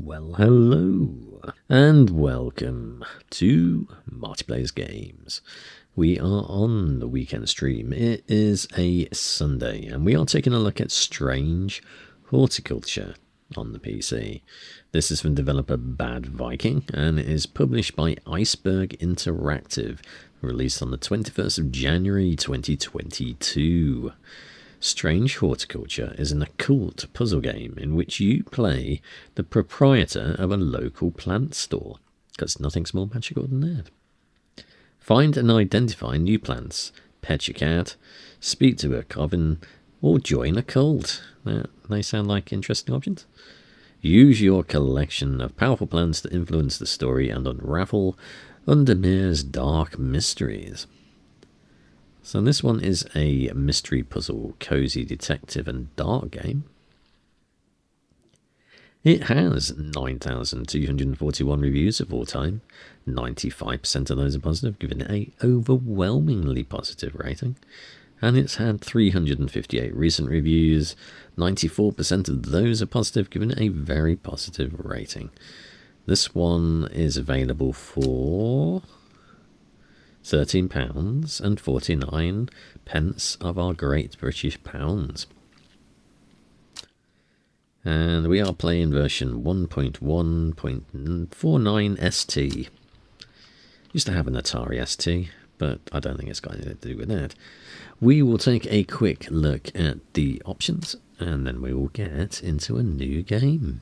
Well, hello, and welcome to Marty Plays Games. We are on the weekend stream. It is a Sunday, and we are taking a look at Strange Horticulture on the PC. This is from developer Bad Viking, and it is published by Iceberg Interactive, released on the 21st of January 2022. Strange Horticulture is an occult puzzle game in which you play the proprietor of a local plant store, because nothing's more magical than that. Find and identify new plants, pet your cat, speak to a coven, or join a cult. They sound like interesting options. Use your collection of powerful plants to influence the story and unravel Undermere's dark mysteries. So this one is a mystery puzzle, cozy detective and dark game. It has 9,241 reviews of all time. 95% of those are positive, giving it an overwhelmingly positive rating. And it's had 358 recent reviews. 94% of those are positive, giving it a very positive rating. This one is available for £13.49 of our great British pounds. And we are playing version 1.1.49 ST. Used to have an Atari ST, but I don't think it's got anything to do with that. We will take a quick look at the options, and then we will get into a new game.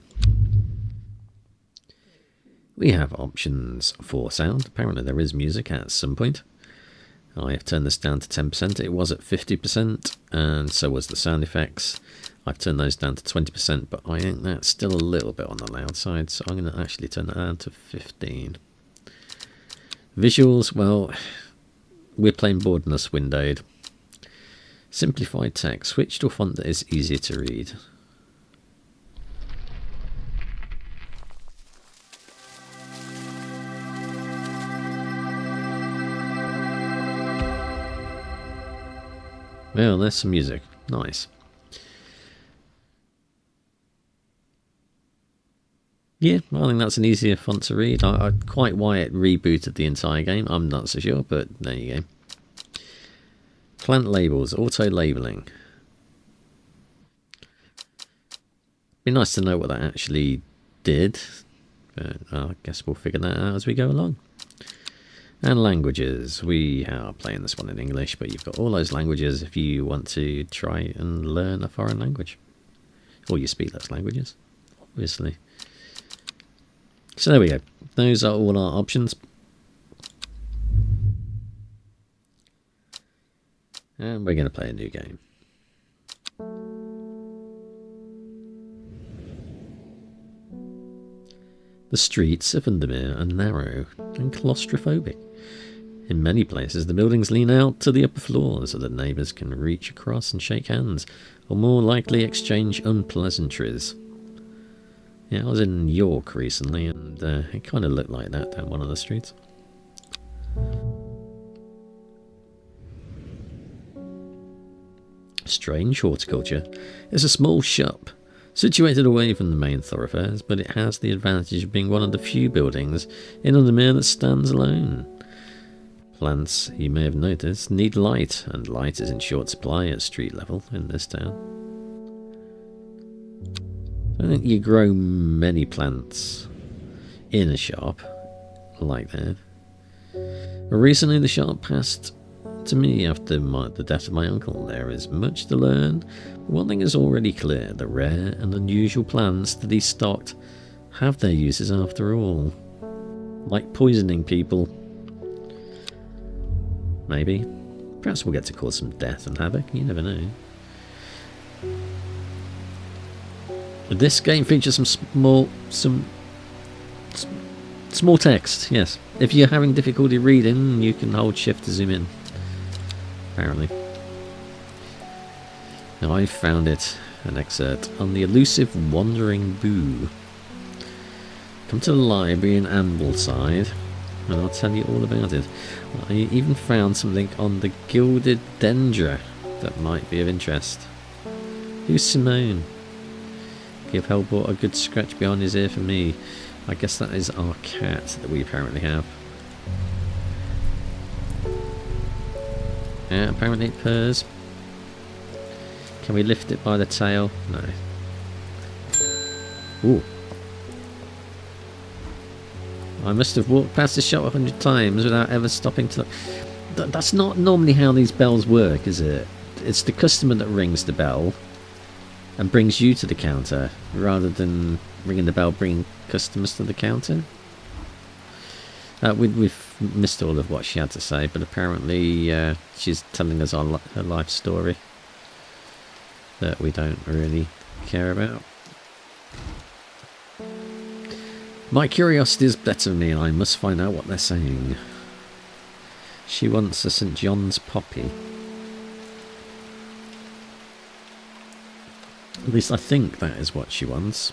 We have options for sound. Apparently there is music at some point. I have turned this down to 10%. It was at 50%, and so was the sound effects. I've turned those down to 20%, but I think that's still a little bit on the loud side, so I'm going to actually turn that down to 15%. Visuals, well, we're playing borderless windowed. Simplified text. Switch to a font that is easier to read. Well, there's some music. Nice. Yeah, I think that's an easier font to read. Quite why it rebooted the entire game, I'm not so sure, but there you go. Plant labels, auto-labeling. Be nice to know what that actually did. But I guess we'll figure that out as we go along. And languages. We are playing this one in English, but you've got all those languages if you want to try and learn a foreign language. Or you speak those languages, obviously. So there we go. Those are all our options. And we're going to play a new game. The streets of Undermere are narrow and claustrophobic. In many places, the buildings lean out to the upper floors so that neighbours can reach across and shake hands, or more likely exchange unpleasantries. Yeah, I was in York recently, and it kind of looked like that down one of the streets. Strange Horticulture is a small shop situated away from the main thoroughfares, but it has the advantage of being one of the few buildings in Undermere that stands alone. Plants, you may have noticed, need light, and light is in short supply at street level in this town. I don't think you grow many plants in a shop like that. Recently the shop passed to me after the death of my uncle. There is much to learn, but one thing is already clear: the rare and unusual plants that he stocked have their uses after all. Like poisoning people. Maybe. Perhaps we'll get to cause some death and havoc, you never know. This game features some small text, yes. If you're having difficulty reading, you can hold shift to zoom in. Apparently. Now I found it, an excerpt on the elusive wandering boo. Come to the library in Ambleside, and I'll tell you all about it. I even found something on the gilded dendra that might be of interest. Who's Simone? Happy of Hell brought a good scratch behind his ear for me. I guess that is our cat that we apparently have. Yeah, apparently it purrs. Can we lift it by the tail? No. Ooh. I must have walked past the shop 100 times without ever stopping to... That's not normally how these bells work, is it? It's the customer that rings the bell and brings you to the counter, rather than ringing the bell bringing customers to the counter. We've missed all of what she had to say, but apparently she's telling us her life story that we don't really care about. My curiosity is better than me, and I must find out what they're saying. She wants a St. John's poppy. At least I think that is what she wants.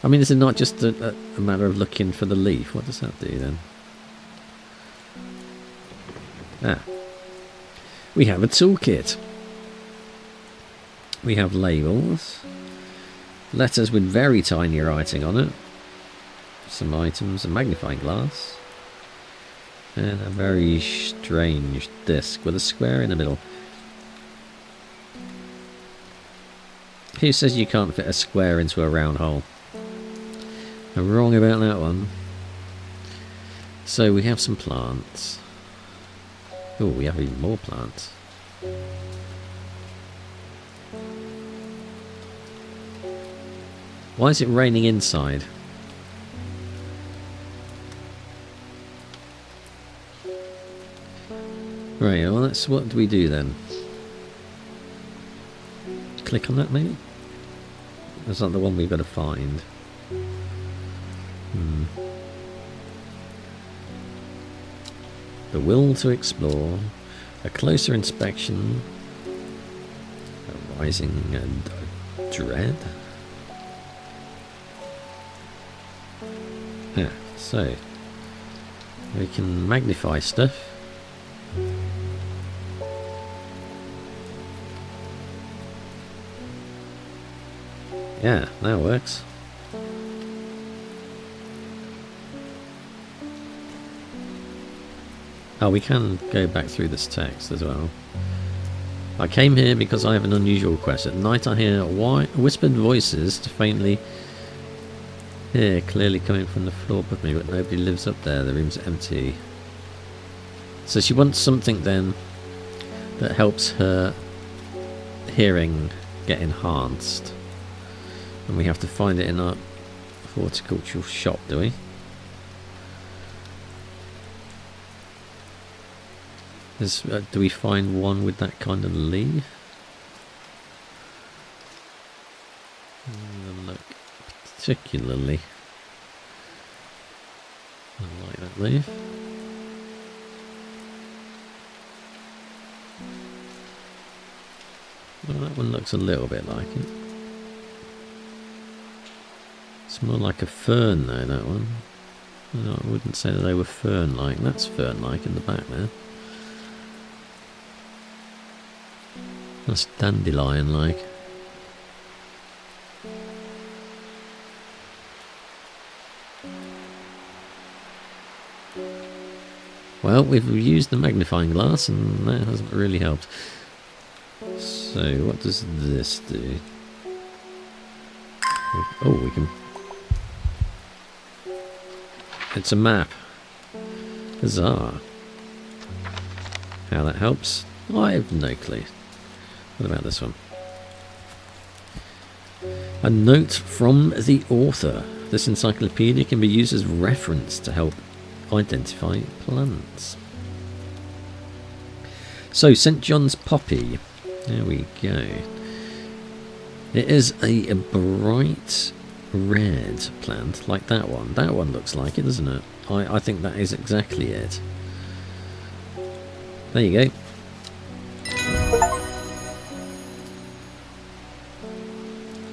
I mean, is it not just a matter of looking for the leaf? What does that do then? Ah. We have a toolkit. We have labels. Letters with very tiny writing on it. Some items, a magnifying glass. And a very strange disc with a square in the middle. Who says you can't fit a square into a round hole? I'm wrong about that one. So we have some plants. Oh, we have even more plants. Why is it raining inside? Right, well, that's what do we do then? Click on that maybe? That's not the one we've got to find. The will to explore, a closer inspection, a rising and dread. Yeah, so we can magnify stuff. Yeah, that works. Oh, we can go back through this text as well. I came here because I have an unusual request. At night I hear whispered voices to faintly hear clearly coming from the floor above me, but nobody lives up there. The room's empty. So she wants something then that helps her hearing get enhanced. And we have to find it in our horticultural shop, do we? Do we find one with that kind of leaf? Look, particularly, I like that leaf. Well, that one looks a little bit like it. It's more like a fern though, that one. No, I wouldn't say that they were fern-like. That's fern-like in the back there. That's dandelion-like. Well, we've used the magnifying glass and that hasn't really helped. So, what does this do? Oh, we can... It's a map. Huzzah. How that helps? I have no clue. What about this one? A note from the author. This encyclopedia can be used as reference to help identify plants. So, St. John's poppy. There we go. It is a bright red plant, like that one. That one looks like it, doesn't it? I think that is exactly it. There you go.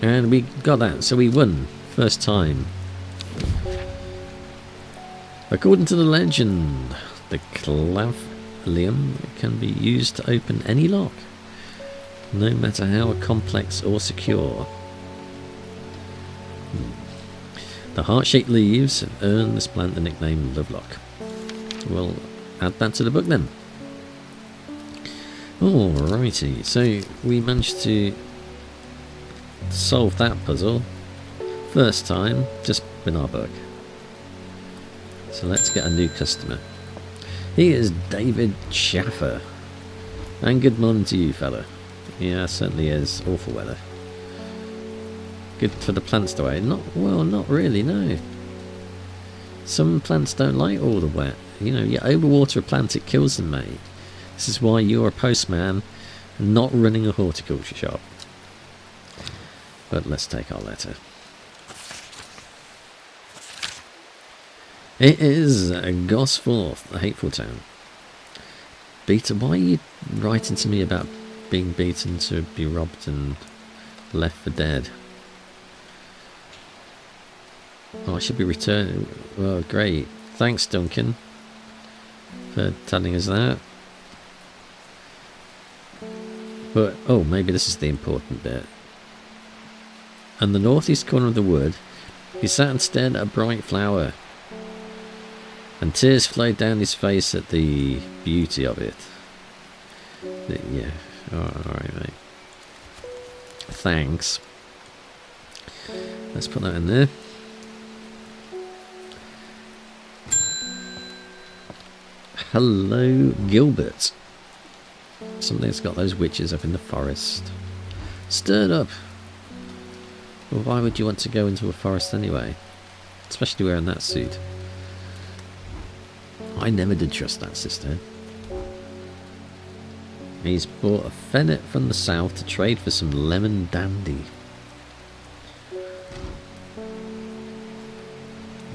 And we got that, so we won. First time. According to the legend, the clavelium can be used to open any lock, no matter how complex or secure. The heart-shaped leaves have earned this plant the nickname Lovelock. We'll add that to the book then. Alrighty, so we managed to solve that puzzle. First time, just in our book. So let's get a new customer. He is David Schaffer. And good morning to you, fella. Yeah, certainly is. Awful weather. Good for the plants, though, eh? Not really, no. Some plants don't like all the wet. You know, you overwater a plant, it kills them, mate. This is why you're a postman and not running a horticulture shop. But let's take our letter. It is Gosforth, a hateful town. Beaten, why are you writing to me about being beaten to be robbed and left for dead? Oh, I should be returning. Oh, great. Thanks, Duncan, for telling us that. But, oh, maybe this is the important bit. On the northeast corner of the wood, he sat and stared at a bright flower, and tears flowed down his face at the beauty of it. Yeah, alright, mate. Thanks. Let's put that in there. Hello, Gilbert. Something's got those witches up in the forest. Stirred up. Well, why would you want to go into a forest anyway? Especially wearing that suit. I never did trust that sister. He's bought a fennet from the south to trade for some lemon dandy.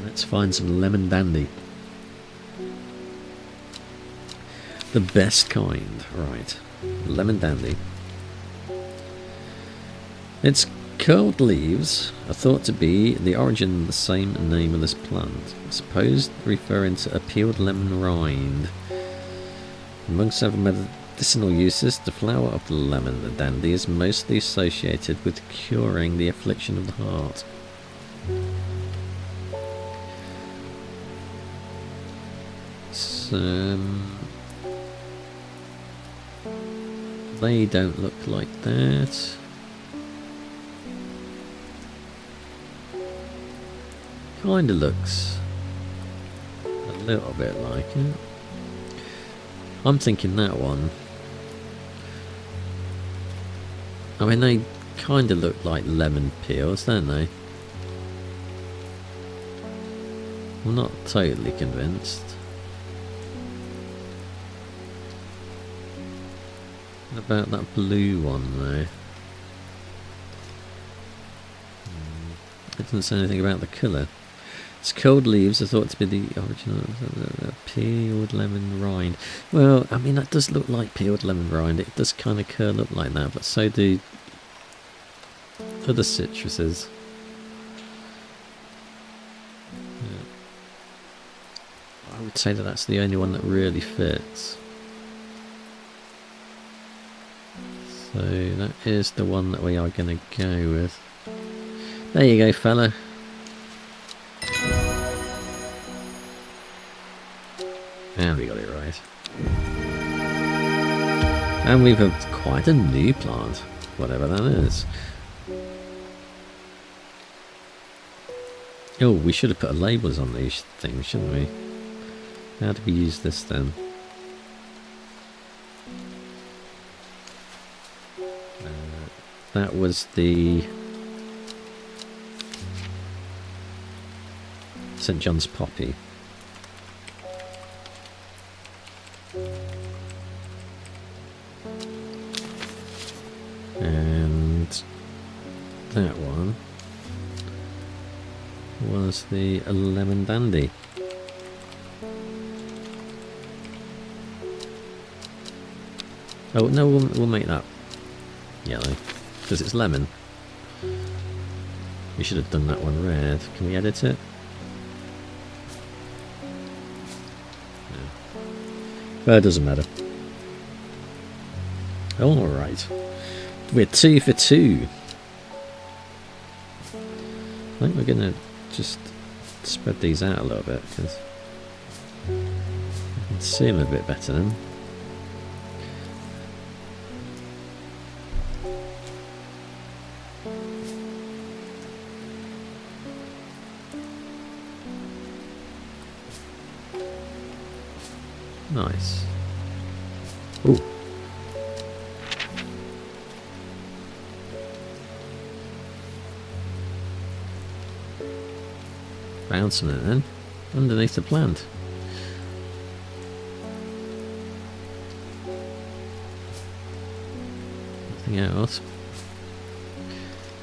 Let's find some lemon dandy. The best kind, right. Lemon dandy. Its curled leaves are thought to be the origin of the same name of this plant, supposed referring to a peeled lemon rind. Among several medicinal uses, the flower of the lemon dandy is mostly associated with curing the affliction of the heart. They don't look like that. Kinda looks a little bit like it. I'm thinking that one. I mean, they kinda look like lemon peels, don't they? I'm not totally convinced. What about that blue one though? It doesn't say anything about the colour. Its curled leaves are thought to be the original peeled lemon rind. Well, I mean, that does look like peeled lemon rind. It does kind of curl up like that, but so do other citruses. Yeah. I would say that that's the only one that really fits. So that is the one that we are going to go with. There you go, fella. And we got it right. And we've got quite a new plant, whatever that is. Oh, we should have put labels on these things, shouldn't we? How do we use this then? That was the St. John's poppy. And that one was the lemon dandy. Oh no, we'll make that yellow because it's lemon. We should have done that one red. Can we edit it? No. Well, it doesn't matter. Alright. We're 2 for 2. think we're going to just spread these out a little bit because I can see them a bit better then. Nice. Ooh. Bouncing it then, underneath the plant. Nothing else.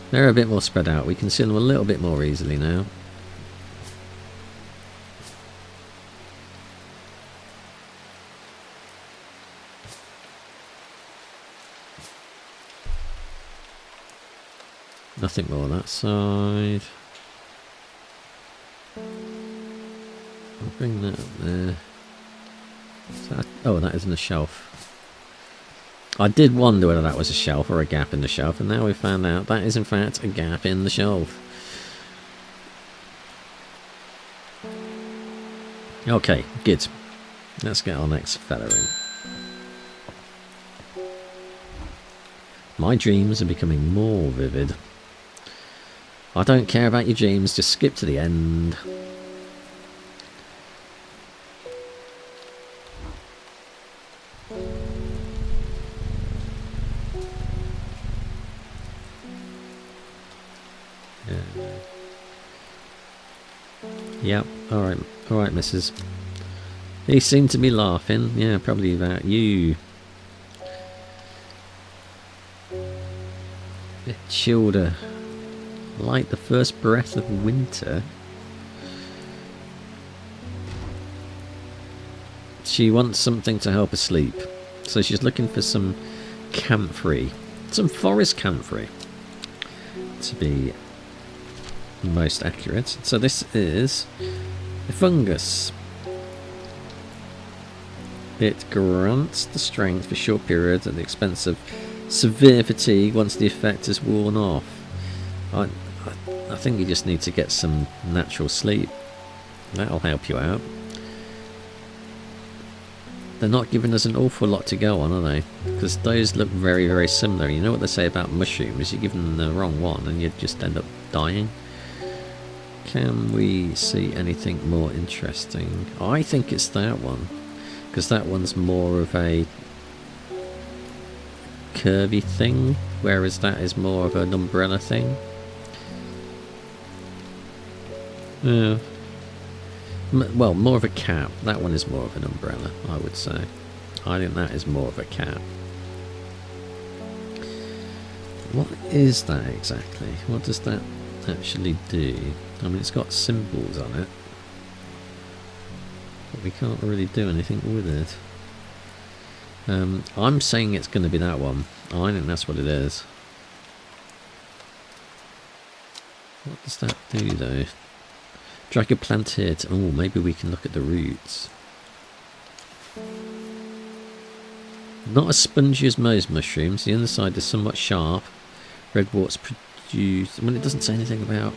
They're a bit more spread out. We can see them a little bit more easily now. Nothing more on that side. I'll bring that up there. Oh, that isn't a shelf. I did wonder whether that was a shelf or a gap in the shelf, and now we found out that is in fact a gap in the shelf. Okay, good. Let's get our next fella in. My dreams are becoming more vivid. I don't care about your dreams, just skip to the end. Yep, alright, missus. He seemed to be laughing. Yeah, probably about you. Bit chilleder. Like the first breath of winter. She wants something to help her sleep. So she's looking for some camphor. Some forest camphor, to be most accurate. So this is a fungus. It grants the strength for short periods at the expense of severe fatigue once the effect is worn off. I think you just need to get some natural sleep. That'll help you out. They're not giving us an awful lot to go on, are they? Because those look very, very similar. You know what they say about mushrooms? You give them the wrong one and you just end up dying. Can we see anything more interesting? I think it's that one. Because that one's more of a curvy thing, whereas that is more of an umbrella thing. Yeah. Well, more of a cap. That one is more of an umbrella, I would say. I think that is more of a cap. What is that exactly? What does that actually do? I mean, it's got symbols on it, but we can't really do anything with it. I'm saying it's going to be that one. I think that's what it is. What does that do, though? Drag a plant here to, oh, maybe we can look at the roots. Not as spongy as most mushrooms. The underside is somewhat sharp. Red warts produce... I mean, it doesn't say anything about...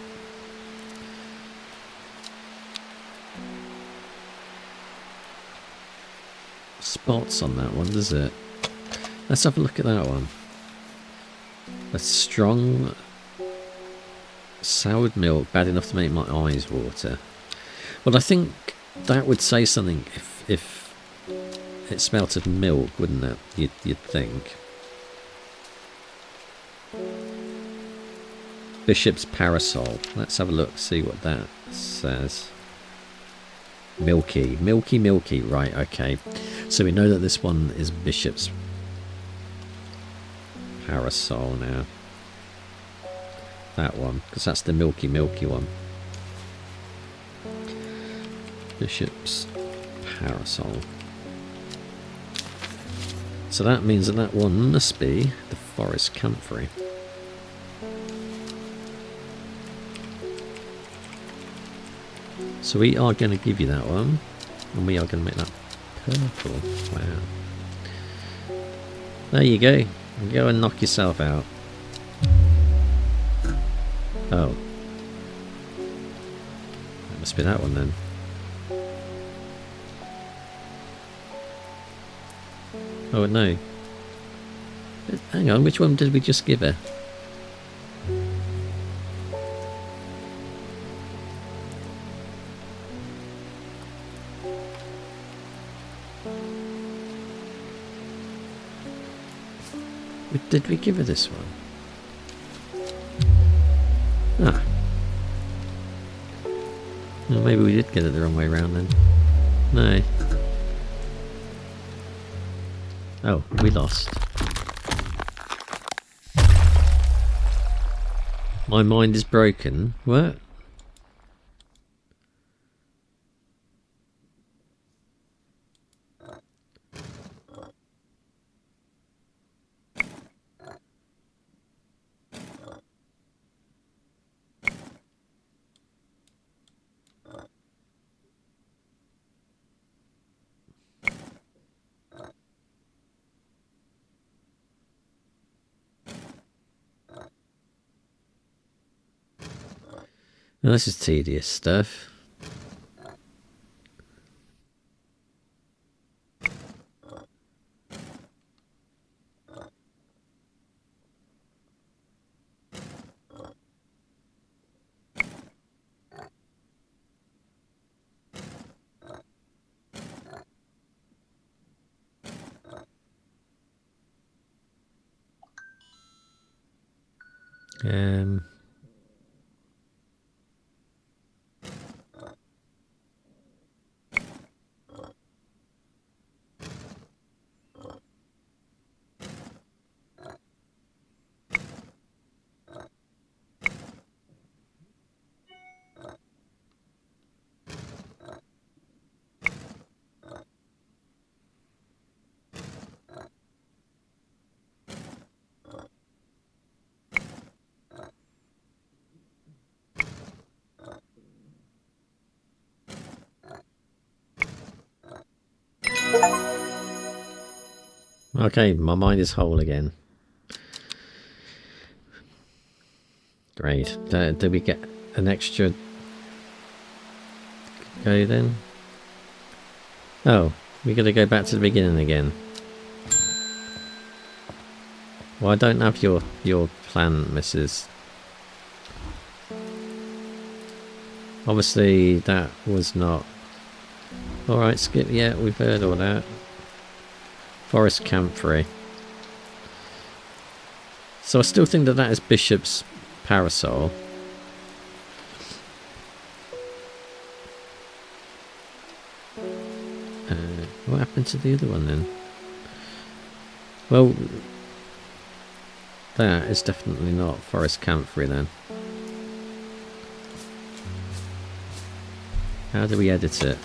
spots on that one, does it? Let's have a look at that one. A strong... soured milk, bad enough to make my eyes water. Well, I think that would say something if it smelt of milk, wouldn't it? You'd think. Bishop's parasol. Let's have a look, see what that says. Milky, milky, milky. Right, okay. So we know that this one is Bishop's parasol now. That one, because that's the milky, milky one. Bishop's parasol. So that means that that one must be the forest camphor. So we are going to give you that one, and we are going to make that purple. Wow. There you go. Go and knock yourself out. Oh. Must be that one then. Oh no. Hang on, which one did we just give her? Did we give her this one? Ah. Well, maybe we did get it the wrong way around then. No. Oh, we lost. My mind is broken. What? Well, this is tedious stuff. Okay, my mind is whole again. Great. Did we get an extra go then? Oh, we gotta go back to the beginning again. Well, I don't have your plan, Mrs. Obviously, that was not... Alright, skip. Yeah, we've heard all that. Forest Camphor. So I still think that is Bishop's parasol. What happened to the other one then? Well, that is definitely not Forest Camphor then. How do we edit it?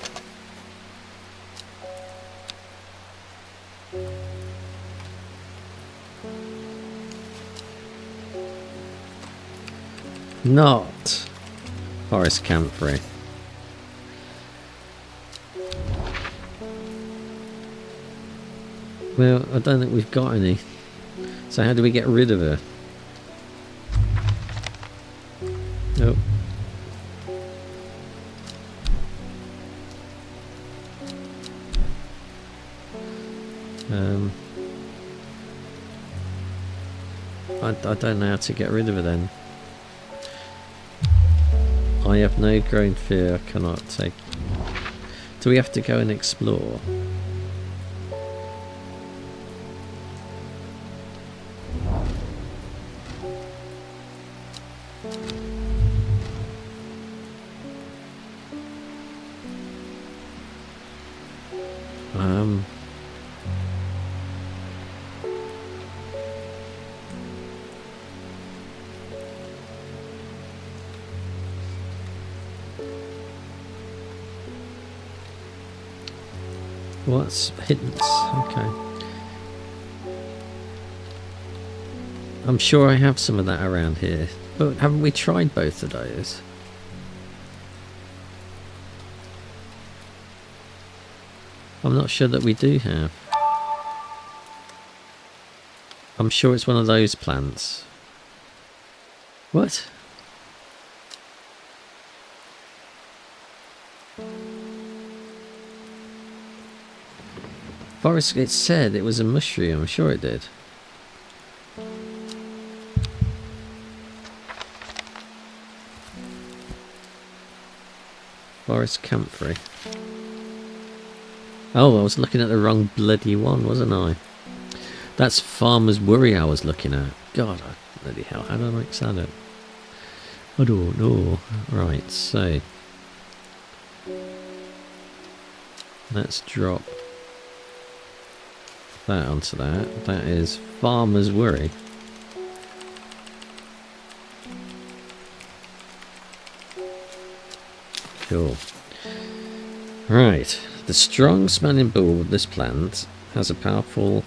Not Forest Camphor. Well, I don't think we've got any. So how do we get rid of her? Nope. I don't know how to get rid of her then. I have no growing fear, I cannot take... Do we have to go and explore? What's hints? Okay. I'm sure I have some of that around here. But haven't we tried both of those? I'm not sure that we do have. I'm sure it's one of those plants. What? Forest, it said it was a mushroom, I'm sure it did. Forest comfrey. Oh, I was looking at the wrong bloody one, wasn't I? That's Farmer's Worry I was looking at. God, bloody hell, how did I mix that up? I don't know. Right, so let's drop that onto that. That is Farmer's Worry. Cool. Right, the strong smelling bulb of this plant has a powerful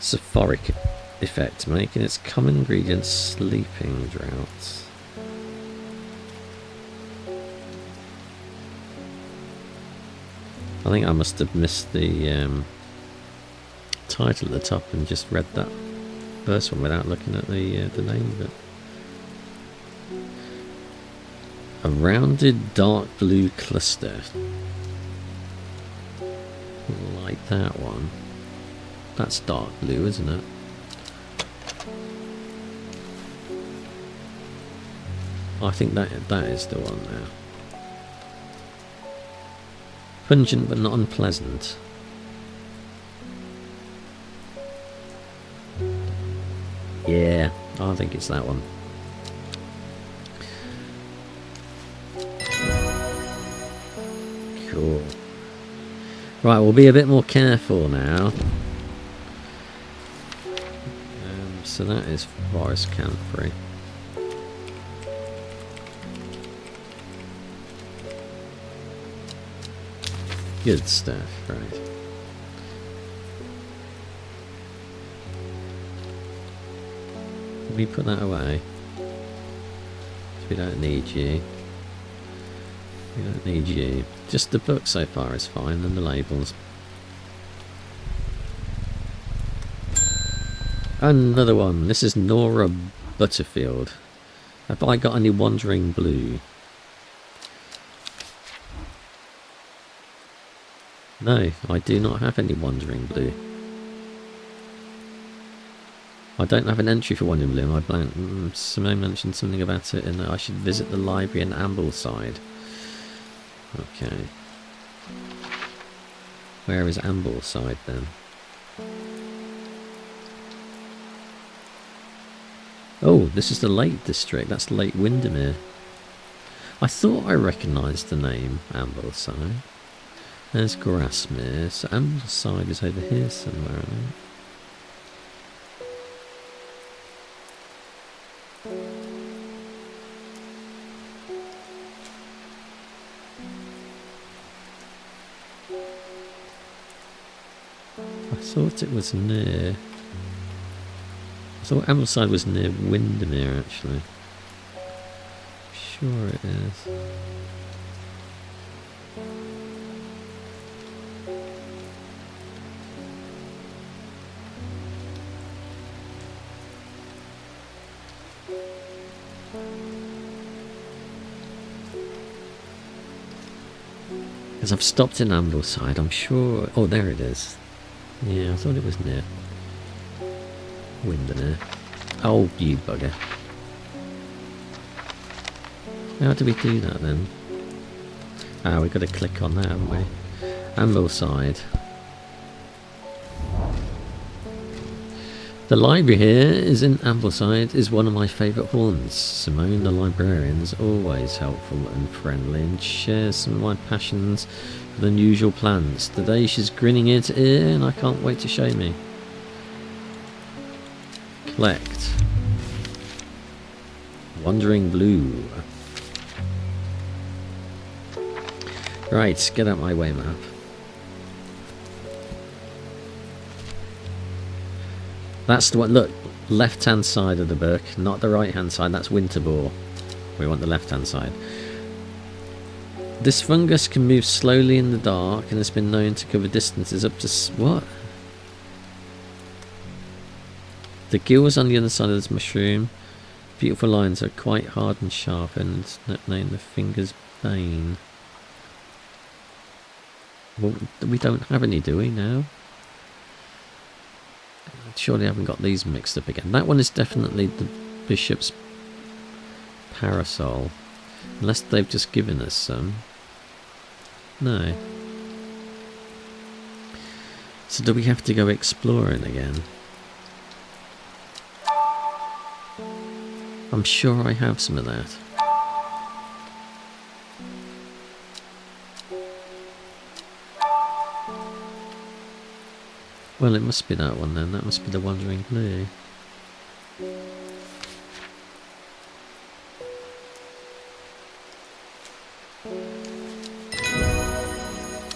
sulfuric effect, making its common ingredient sleeping draughts. I think I must have missed the title at the top and just read that first one without looking at the name of it. A rounded dark blue cluster. Like that one. That's dark blue, isn't it? I think that is the one now. Pungent but not unpleasant. Yeah, I think it's that one. Cool. Right, we'll be a bit more careful now. So that is forest comfrey. Good stuff, right. We put that away. We don't need you. We don't need you. Just the book so far is fine, and the labels. Another one. This is Nora Butterfield. Have I got any Wandering Blue? No, I do not have any Wandering Blue. I don't have an entry for Wandering Blue. My blank. Simone mentioned something about it, and that I should visit the library in Ambleside. Okay. Where is Ambleside then? Oh, this is the Lake District. That's Lake Windermere. I thought I recognised the name Ambleside. There's Grassmere. So Ambleside is over here somewhere, I think. I thought it was near... I thought Ambleside was near Windermere, actually. Sure it is. Because I've stopped in Ambleside, I'm sure... Oh, there it is. Yeah, I thought it was near Windermere. Oh, you bugger. How do we do that then? Ah, we've got to click on that, haven't we? Ambleside. The library here is in Ambleside is one of my favourite haunts. Simone, the librarian, is always helpful and friendly and shares some of my passions for unusual plants. Today she's grinning ear to ear and I can't wait to show me. Collect. Wandering Blue. Right, get out my way, map. That's the one, look, left hand side of the book, not the right hand side, that's Winterbore. We want the left hand side. This fungus can move slowly in the dark and has been known to cover distances up to... What? The gills on the other side of this mushroom. Beautiful lines are quite hard and sharp and named the finger's bane. Well, we don't have any, do we, now? surely I haven't got these mixed up again. That one is definitely the bishop's parasol. Unless they've just given us some. No. So do we have to go exploring again? I'm sure I have some of that. Well, it must be that one then. That must be the Wandering Blue.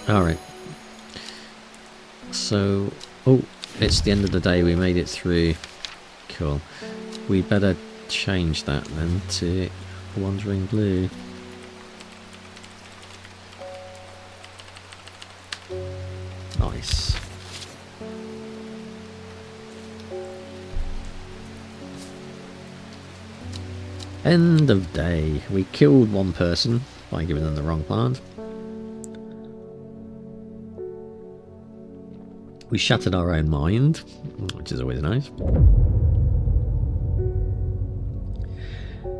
Alright. So, oh, it's the end of the day. We made it through. Cool. We better change that then to Wandering Blue. Nice. End of day. We killed one person by giving them the wrong plant. We shattered our own mind, which is always nice.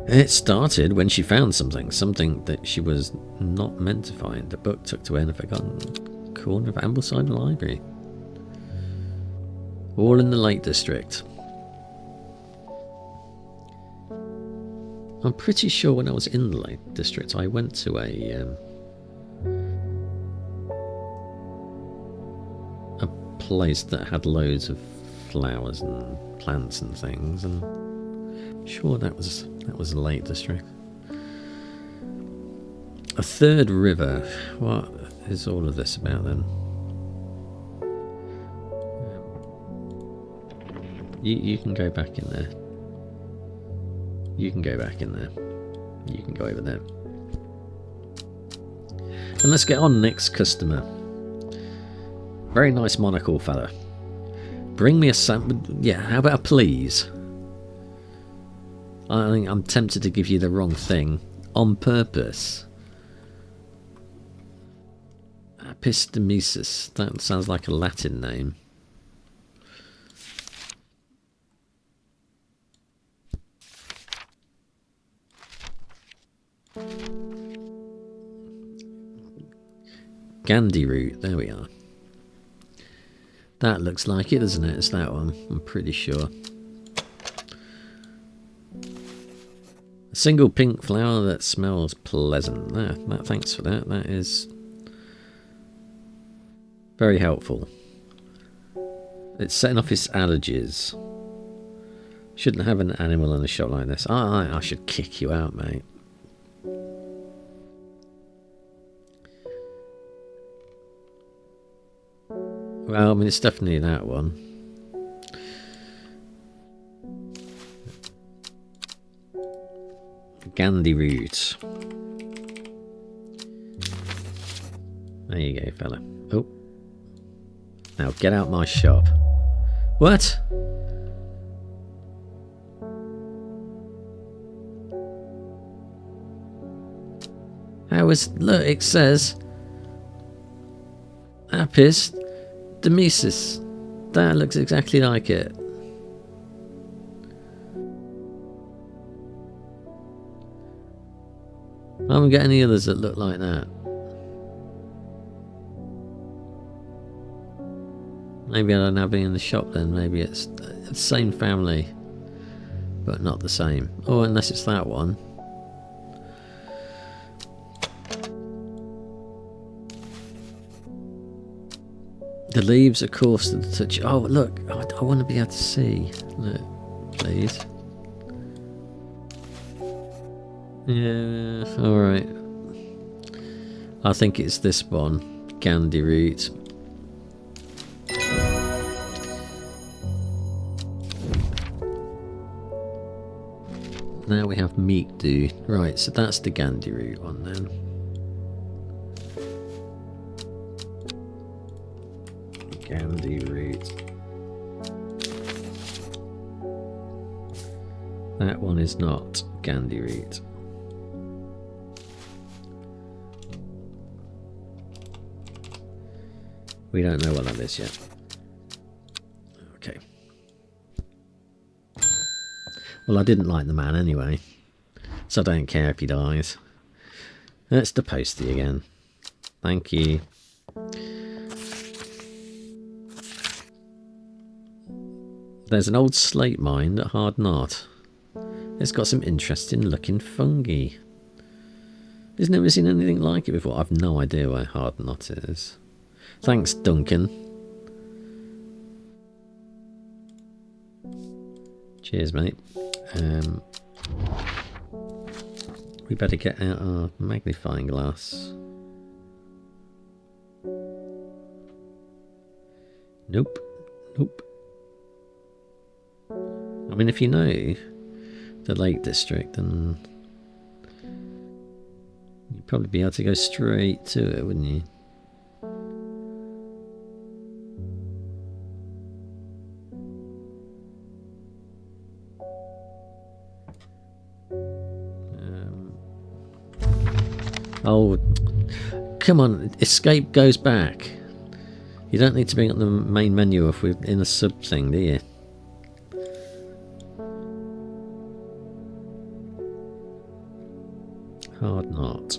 It started when she found something that she was not meant to find. A book tucked away in a forgotten corner of Ambleside Library. All in the Lake District. I'm pretty sure when I was in the Lake District, I went to a place that had loads of flowers and plants and things, and I'm sure that was the Lake District. A third river. What is all of this about then? You can go back in there. You can go back in there. You can go over there. And let's get on next customer. Very nice monocle fella. Bring me a yeah, how about a please? I think I'm tempted to give you the wrong thing. On purpose. Epistemesis. That sounds like a Latin name. Gandhi root, there we are. That looks like it, doesn't it? It's that one, I'm pretty sure. A single pink flower that smells pleasant. Thanks for that. That is very helpful. It's setting off his allergies. Shouldn't have an animal in a shop like this. I should kick you out, mate. Well, I mean, it's definitely that one. Gandhi root. There you go, fella. Oh. Now get out my shop. What? How is... Look, it says... Apis Demesis. That looks exactly like it. I haven't got any others that look like that. Maybe I don't have any in the shop then. Maybe it's the same family, but not the same. Oh, unless it's that one. The leaves are coarse to the touch. Oh, look. I want to be able to see. Look, please. Yeah, alright. I think it's this one. Gandhi root. Now we have meat dew. Right, so that's the Gandhi root one then. Gandhi root. That one is not Gandhi root. We don't know what that is yet. Okay. Well, I didn't like the man anyway, so I don't care if he dies. That's the postie again. Thank you. There's an old slate mine at Hard Knot. It's got some interesting looking fungi. I've never seen anything like it before. I've no idea where Hard Knot is. Thanks, Duncan. Cheers, mate. We better get out our magnifying glass. Nope. Nope. I mean, if you know the Lake District, then you'd probably be able to go straight to it, wouldn't you? Oh, come on, escape goes back. You don't need to bring up the main menu if we're in a sub thing, do you? Hard Knot.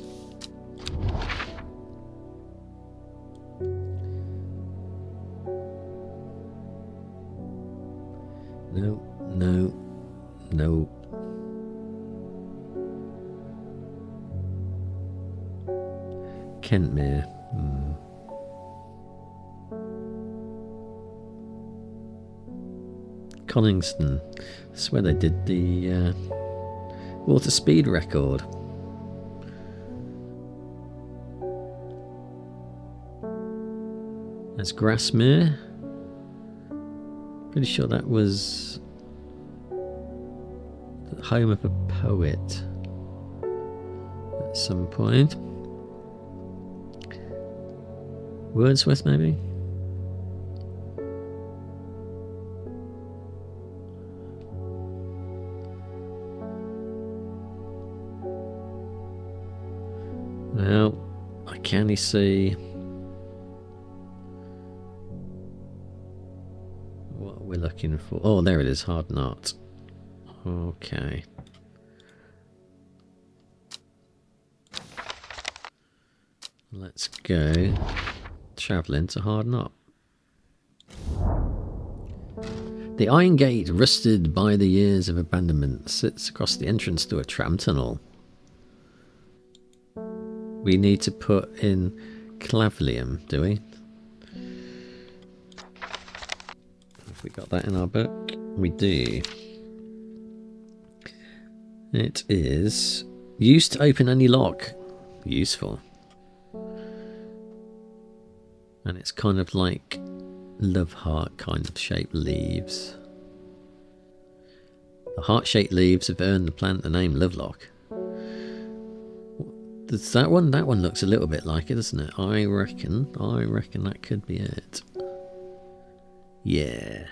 No, no, no. Kentmere. Coningston. That's where they did the water speed record. That's Grassmere. Pretty sure that was the home of a poet at some point. Wordsworth, maybe? Well, I can see what we're looking for. Oh, there it is, Hard Knot. Okay. Let's go travelling to Hard Knot. The iron gate, rusted by the years of abandonment, sits across the entrance to a tram tunnel. We need to put in Clavelium, do we? Have we got that in our book? We do. It is used to open any lock. Useful. And it's kind of like love heart kind of shaped leaves. The heart-shaped leaves have earned the plant the name Lovelock. Does that one? That one looks a little bit like it, doesn't it? I reckon that could be it. Yeah.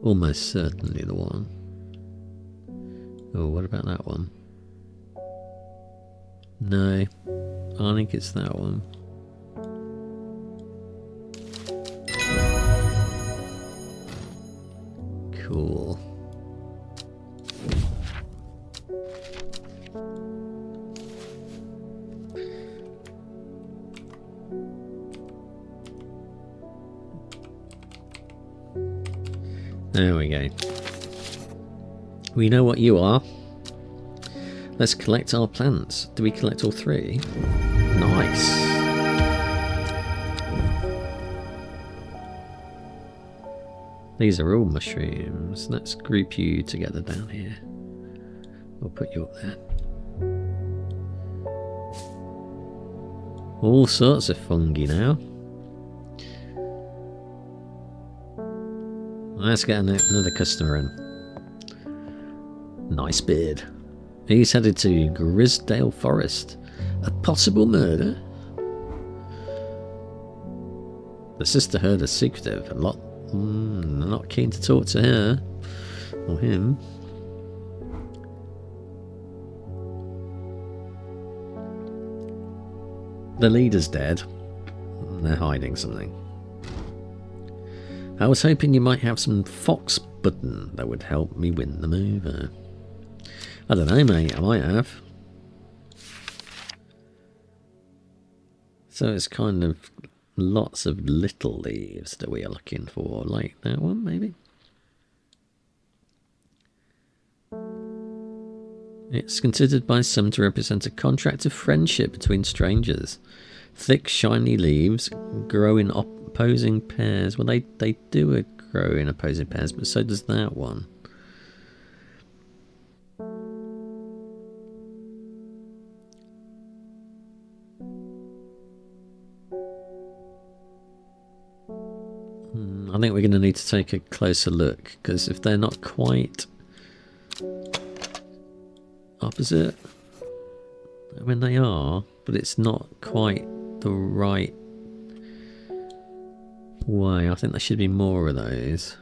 Almost certainly the one. Oh, what about that one? No, I think it's that one. Cool. There we go. We know what you are. Let's collect our plants. Do we collect all three? Nice. These are all mushrooms. Let's group you together down here. We'll put you up there. All sorts of fungi now. Let's get another customer in. Nice beard. He's headed to Grisdale Forest. A possible murder? The sister heard a secretive. A lot. Not keen to talk to her. Or him. The leader's dead. They're hiding something. I was hoping you might have some fox button that would help me win them over. I don't know, mate. I might have. So it's kind of lots of little leaves that we are looking for, like that one, maybe. It's considered by some to represent a contract of friendship between strangers. Thick, shiny leaves grow in opposing pairs. Well, they do grow in opposing pairs, but so does that one. I think we're going to need to take a closer look, because if they're not quite opposite, I mean they are, but it's not quite the right way. I think there should be more of those.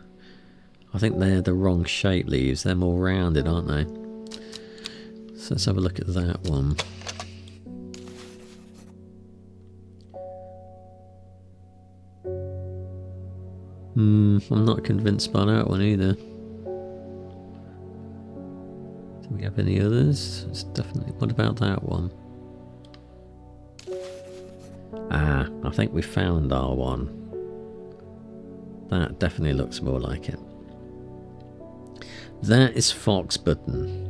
I think they're the wrong shape leaves. They're more rounded, aren't they? So let's have a look at that one. I'm not convinced by that one either. Do we have any others? It's definitely. What about that one? Ah, I think we found our one. That definitely looks more like it. That is fox button.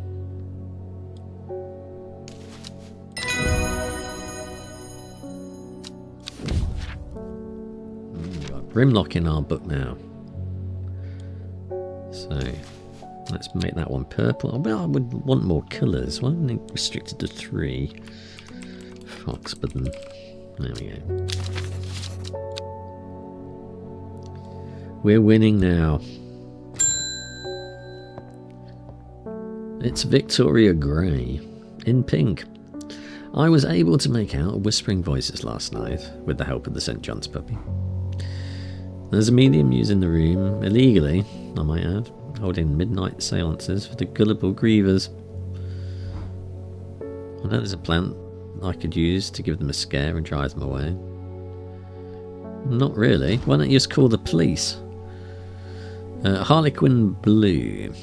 Grimlock in our book now. So let's make that one purple. Well, I would want more colours. Why isn't it restricted to 3? Fox button. There we go. We're winning now. It's Victoria Grey in pink. I was able to make out whispering voices last night with the help of the St. John's puppy. There's a medium using the room, illegally, I might add, holding midnight seances for the gullible grievers. I know there's a plant I could use to give them a scare and drive them away. Not really. Why don't you just call the police? Harlequin Blue.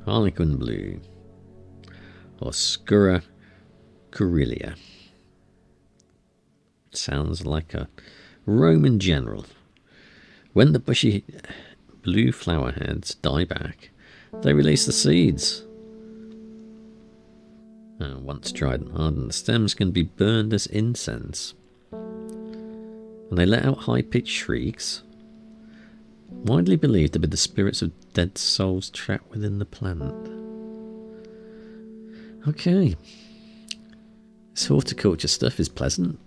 Harlequin Blue. Or Scura Corelia. Sounds like a Roman general. When the bushy blue flower heads die back, they release the seeds. Once dried and hardened, the stems can be burned as incense. And they let out high-pitched shrieks, widely believed to be the spirits of dead souls trapped within the plant. Okay. This horticulture stuff is pleasant.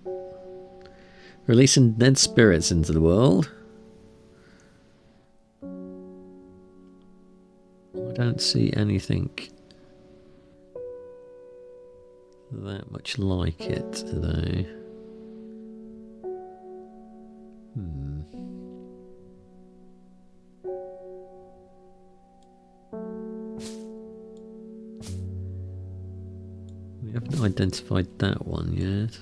Releasing dead spirits into the world. I don't see anything that much like it today. We haven't identified that one yet.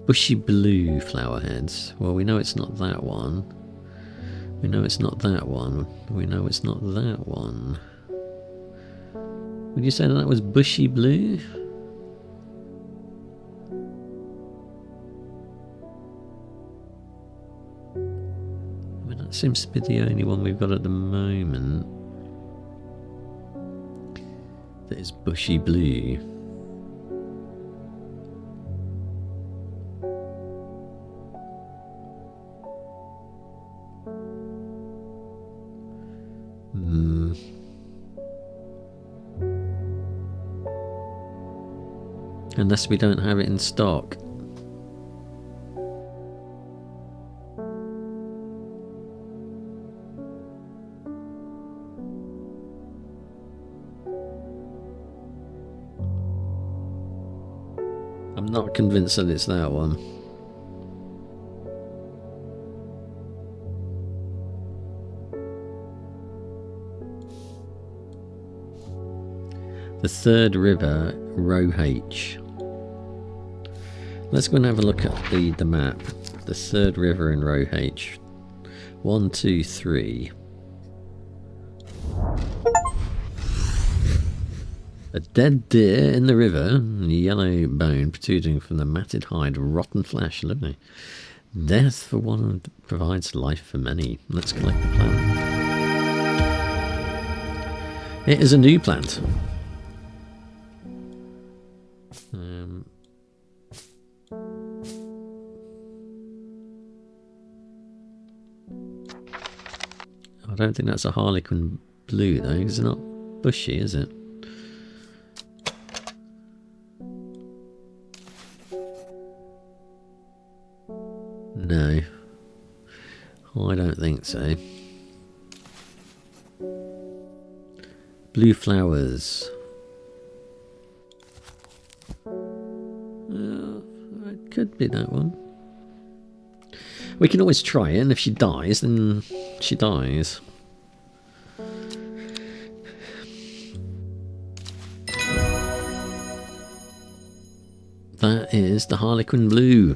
Bushy blue flower heads. Well, we know it's not that one. We know it's not that one. We know it's not that one. Would you say that was bushy blue? I mean, that seems to be the only one we've got at the moment that is bushy blue. Unless we don't have it in stock. I'm not convinced that it's that one. The third river row H. Let's go and have a look at the map. The third river in row H. 1, 2, 3. A dead deer in the river, yellow bone protruding from the matted hide, rotten flesh, lovely. Death for one provides life for many. Let's collect the plant. It is a new plant. I don't think that's a harlequin blue though, it's not bushy, is it? No, I don't think so. Blue flowers. It could be that one. We can always try it, and if she dies, then she dies. That is the harlequin blue.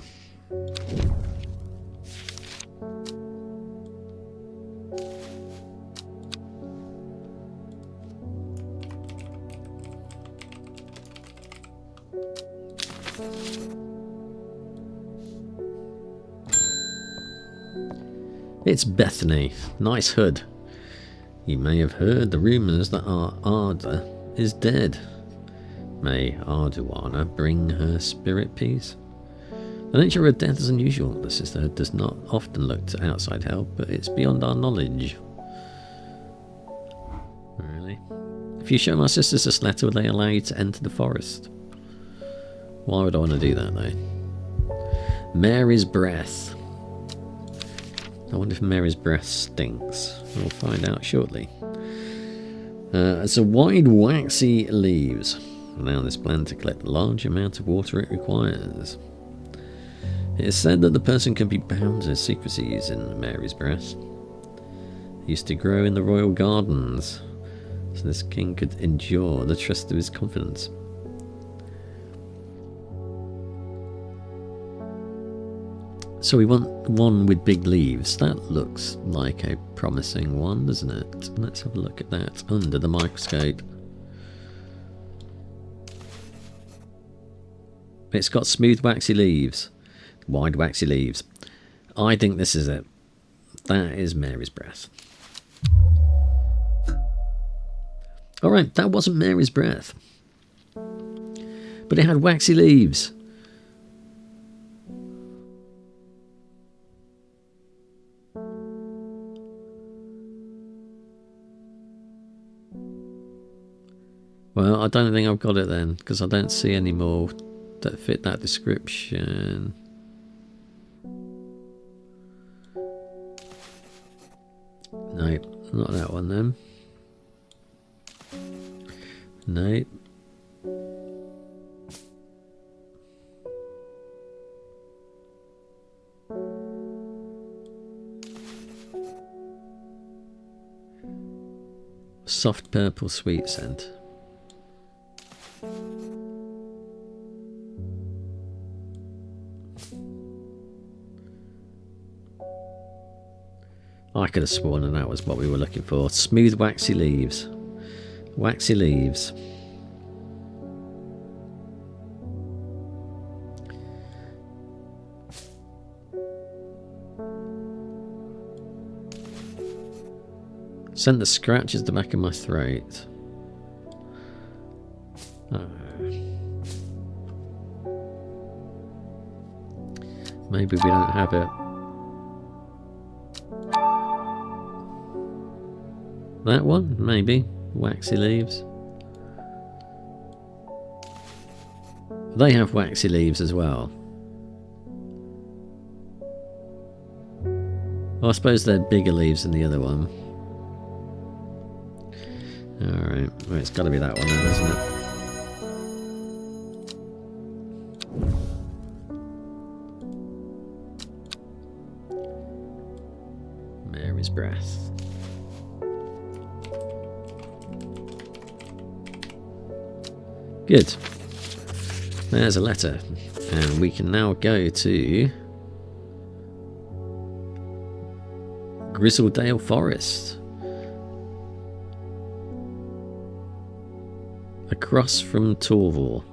It's Bethany. Nice hood. You may have heard the rumours that our Arda is dead. May Arduana bring her spirit peace. The nature of death is unusual. The sisterhood does not often look to outside help, but it's beyond our knowledge. Really? If you show my sisters this letter, will they allow you to enter the forest? Why would I want to do that, though? Mary's breath. I wonder if Mary's breath stinks. We'll find out shortly. It's a wide, waxy leaves. Allow this plant to collect the large amount of water it requires. It is said that the person can be bound to secrecies in Mary's breath. It used to grow in the royal gardens, so this king could endure the trust of his confidence. So we want one with big leaves. That looks like a promising one, doesn't it? Let's have a look at that under the microscope. It's got smooth waxy leaves. Wide waxy leaves. I think this is it. That is Mary's breath. Alright, that wasn't Mary's breath. But it had waxy leaves. Well, I don't think I've got it then, because I don't see any more that fit that description. No, not that one then. No. Soft purple sweet scent. I could have sworn and that was what we were looking for. Smooth waxy leaves. Waxy leaves. Sent the scratches the back of my throat. Maybe we don't have it. That one, maybe. Waxy leaves. They have waxy leaves as well. Well, I suppose they're bigger leaves than the other one. Alright, well, it's got to be that one then, isn't it? Mary's breath. Good. There's a letter. And we can now go to Grizzledale Forest. Across from Torvor.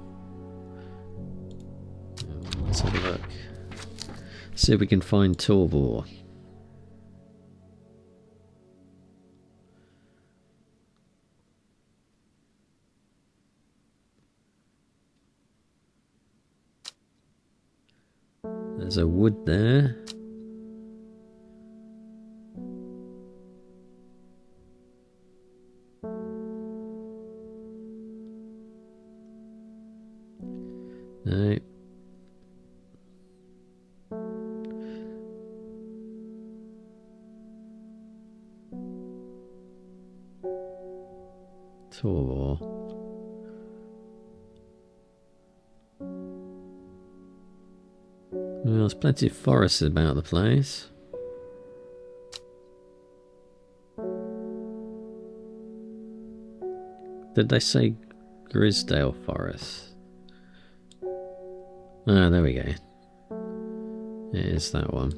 Let's have a look. See if we can find Torvor. There's a wood there. No. Torvor. Well, there's plenty of forests about the place. Did they say Grizzledale Forest? Ah, there we go. It is that one.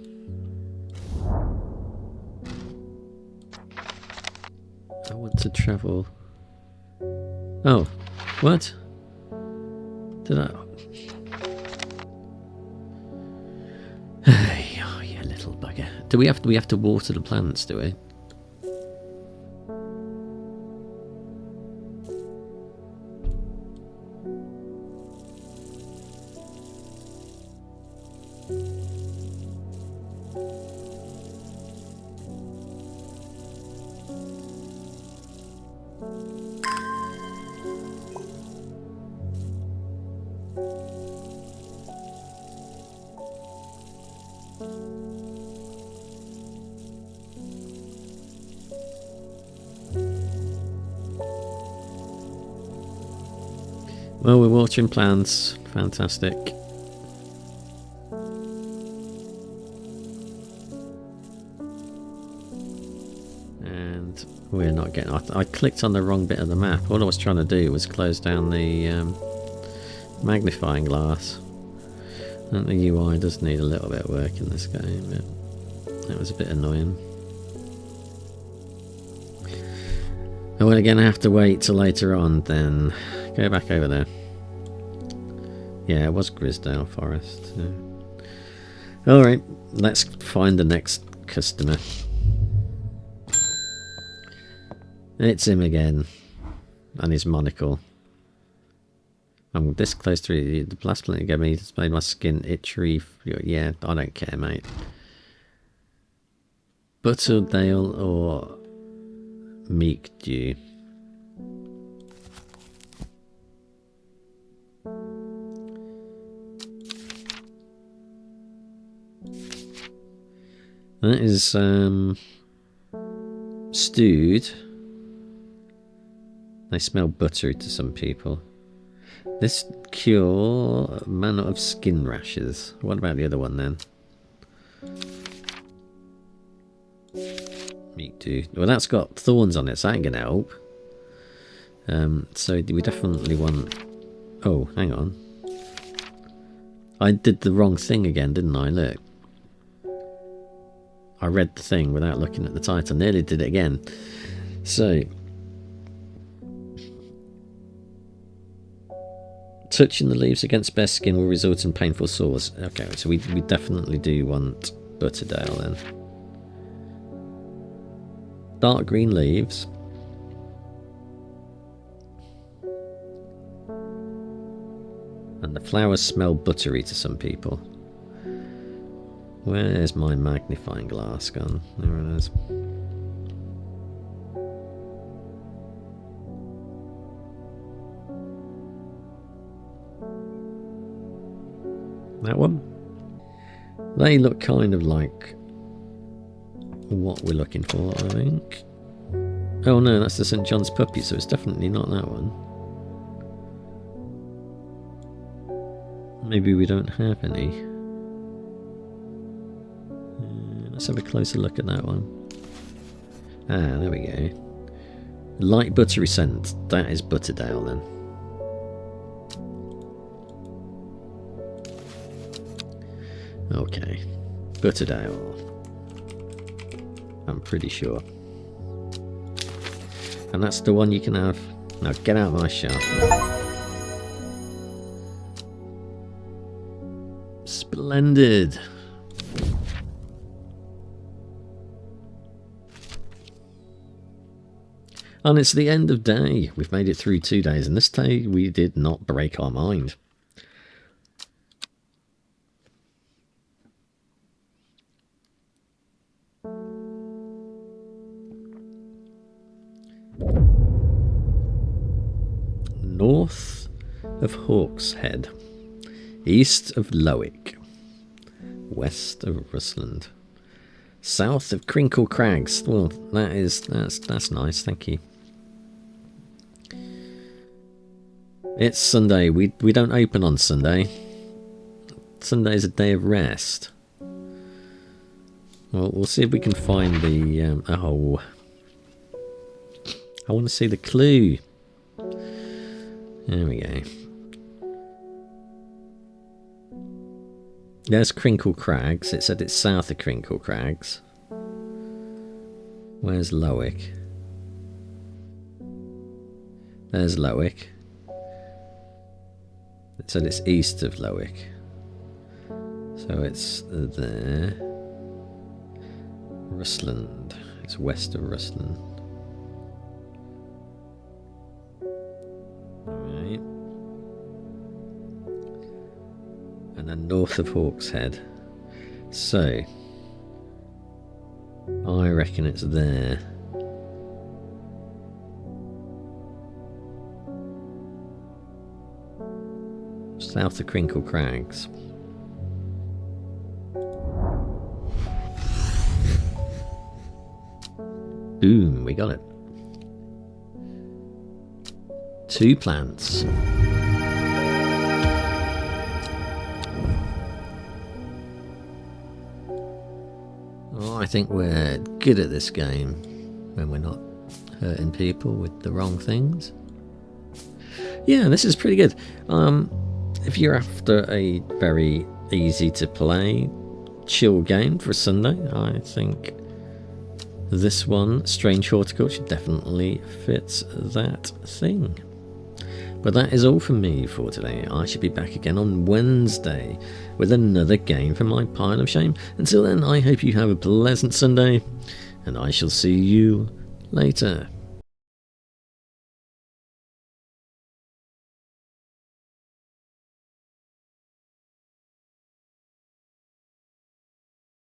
I want to travel. Oh, what? Did I? Oh, you little bugger. Do we have to water the plants, do we? Well, we're watering plants. Fantastic. And we're not getting... I clicked on the wrong bit of the map. All I was trying to do was close down the magnifying glass. And the UI does need a little bit of work in this game, but that was a bit annoying. And we're going to have to wait till later on, then go back over there. Yeah, it was Grizzledale Forest. Yeah. Alright, let's find the next customer. It's him again. And his monocle. I'm this close to the last planet gave me it's made my skin itchy. Yeah, I don't care, mate. Butterdale or Meek Dew. That is stewed. They smell buttery to some people. This cure manner of skin rashes. What about the other one then? Meek Dew. Well, that's got thorns on it, so that ain't gonna help. So we definitely want... Oh, hang on. I did the wrong thing again, didn't I? Look. I read the thing without looking at the title. Nearly did it again. So, touching the leaves against bare skin will result in painful sores. Okay, so we definitely do want Butterdale then. Dark green leaves. And the flowers smell buttery to some people. Where's my magnifying glass gone? There it is. That one? They look kind of like what we're looking for, I think. Oh no, that's the St. John's puppy, so it's definitely not that one. Maybe we don't have any. Let's have a closer look at that one. Ah, there we go. Light buttery scent. That is Butterdale then. Okay. Butterdale. I'm pretty sure. And that's the one you can have. Now get out of my shop. Splendid. And it's the end of day. We've made it through 2 days, and this day we did not break our mind. North of Hawkshead, east of Lowick, west of Rusland, south of Crinkle Crags. Well, that's nice, thank you. It's Sunday. We don't open on Sunday. Sunday's a day of rest. Well, we'll see if we can find the oh, I want to see the clue. There we go. There's Crinkle Crags. It said it's south of Crinkle Crags. Where's Lowick? There's Lowick. It said it's east of Lowick. So it's there. Rusland. It's west of Rusland. Alright. And then north of Hawkshead. So I reckon it's there. South of Crinkle Crags. Boom, we got it. 2 plants. Oh, I think we're good at this game when we're not hurting people with the wrong things. Yeah, this is pretty good. If you're after a very easy to play, chill game for a Sunday, I think this one, Strange Horticulture, definitely fits that thing. But that is all from me for today. I should be back again on Wednesday with another game from my pile of shame. Until then, I hope you have a pleasant Sunday, and I shall see you later.